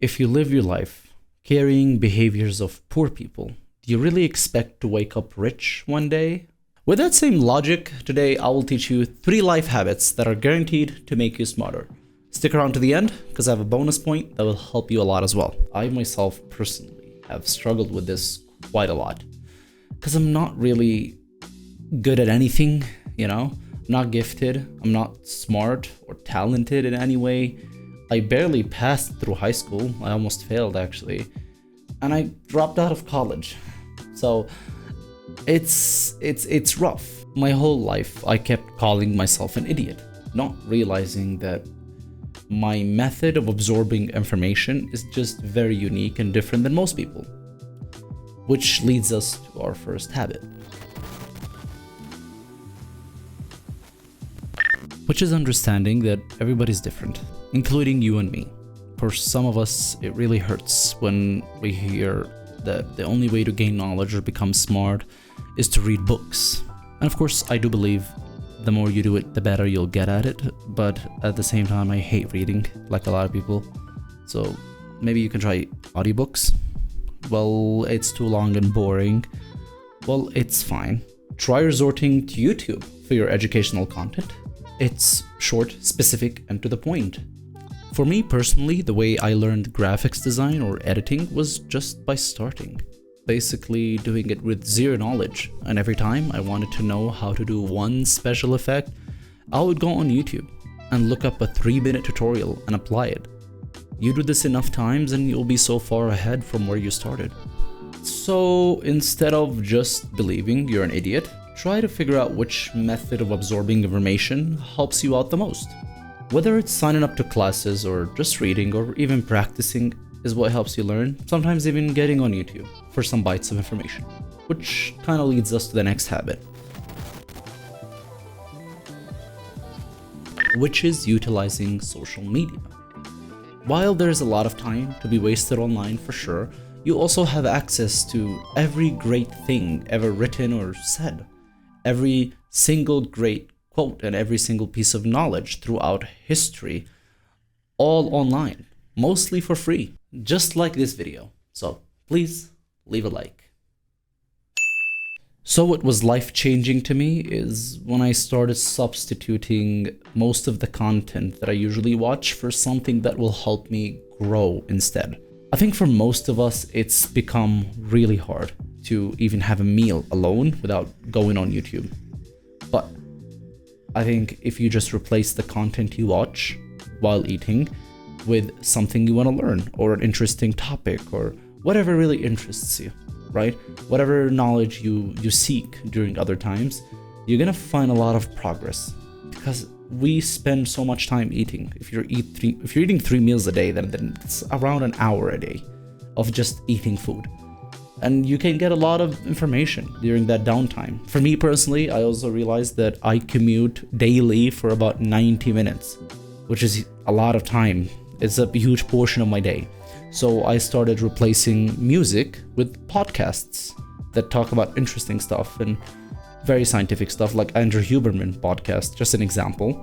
If you live your life carrying behaviors of poor people, do you really expect to wake up rich one day? With that same logic, today I will teach you 3 life habits that are guaranteed to make you smarter. Stick around to the end because I have a bonus point that will help you a lot as well. I myself personally have struggled with this quite a lot because I'm not really good at anything, I'm not gifted, I'm not smart or talented in any way. I barely passed through high school. I almost failed actually. And I dropped out of college. So it's rough. My whole life I kept calling myself an idiot, not realizing that my method of absorbing information is just very unique and different than most people. Which leads us to our first habit, which is understanding that everybody's different, including you and me. For some of us, it really hurts when we hear that the only way to gain knowledge or become smart is to read books. And of course, I do believe the more you do it, the better you'll get at it. But at the same time, I hate reading, like a lot of people. So maybe you can try audiobooks. Well, it's too long and boring. Well, it's fine. Try resorting to YouTube for your educational content. It's short, specific, and to the point. For me personally, the way I learned graphics design or editing was just by starting. Basically doing it with zero knowledge, and every time I wanted to know how to do one special effect, I would go on YouTube and look up a 3-minute tutorial and apply it. You do this enough times and you'll be so far ahead from where you started. So instead of just believing you're an idiot, try to figure out which method of absorbing information helps you out the most. Whether it's signing up to classes or just reading or even practicing is what helps you learn, sometimes even getting on YouTube for some bites of information. Which kind of leads us to the next habit, which is utilizing social media. While there's a lot of time to be wasted online for sure, you also have access to every great thing ever written or said. Every single great quote and every single piece of knowledge throughout history, all online, mostly for free, just like this video. So please leave a like. So what was life-changing to me is when I started substituting most of the content that I usually watch for something that will help me grow instead. I think for most of us, it's become really hard to even have a meal alone without going on YouTube. But I think if you just replace the content you watch while eating with something you want to learn or an interesting topic or whatever really interests you, right? Whatever knowledge you seek during other times, you're gonna find a lot of progress because we spend so much time eating. If you're eating 3 meals a day, then it's around an hour a day of just eating food. And you can get a lot of information during that downtime. For me personally, I also realized that I commute daily for about 90 minutes, which is a lot of time. It's a huge portion of my day. So I started replacing music with podcasts that talk about interesting stuff and very scientific stuff, like Andrew Huberman podcast, just an example.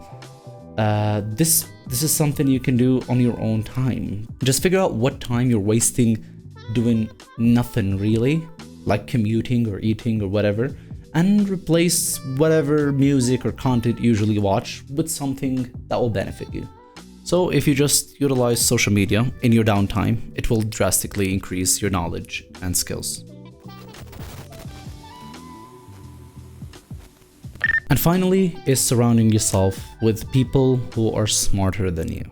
This is something you can do on your own time. Just figure out what time you're wasting doing nothing really, like commuting or eating or whatever, and replace whatever music or content you usually watch with something that will benefit you. So if you just utilize social media in your downtime, it will drastically increase your knowledge and skills. And finally is surrounding yourself with people who are smarter than you.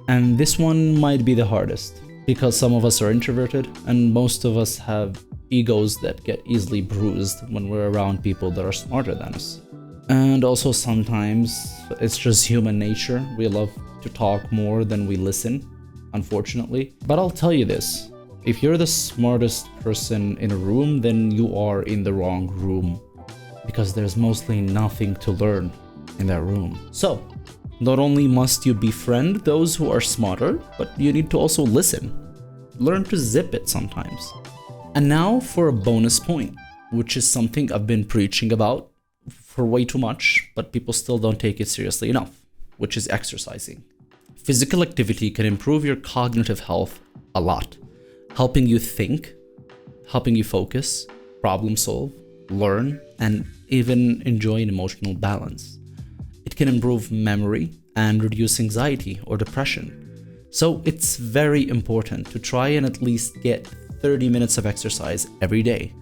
And this one might be the hardest because some of us are introverted and most of us have egos that get easily bruised when we're around people that are smarter than us. And also sometimes it's just human nature. We love to talk more than we listen, unfortunately. But I'll tell you this, if you're the smartest person in a room, then you are in the wrong room because there's mostly nothing to learn in that room. So not only must you befriend those who are smarter, but you need to also listen. Learn to zip it sometimes. And now for a bonus point, which is something I've been preaching about for way too much, but people still don't take it seriously enough, which is exercising. Physical activity can improve your cognitive health a lot, helping you think, helping you focus, problem solve, learn, and even enjoy an emotional balance. It can improve memory and reduce anxiety or depression. So it's very important to try and at least get 30 minutes of exercise every day.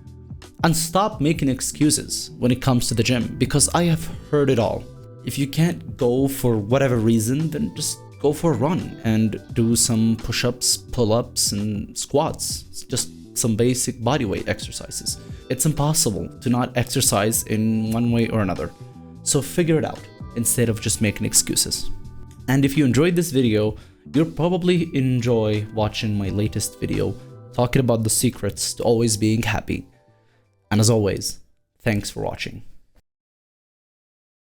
And stop making excuses when it comes to the gym, because I have heard it all. If you can't go for whatever reason, then just go for a run and do some push-ups, pull-ups, and squats. It's just some basic bodyweight exercises. It's impossible to not exercise in one way or another. So figure it out instead of just making excuses. And if you enjoyed this video, you'll probably enjoy watching my latest video talking about the secrets to always being happy. And as always, thanks for watching.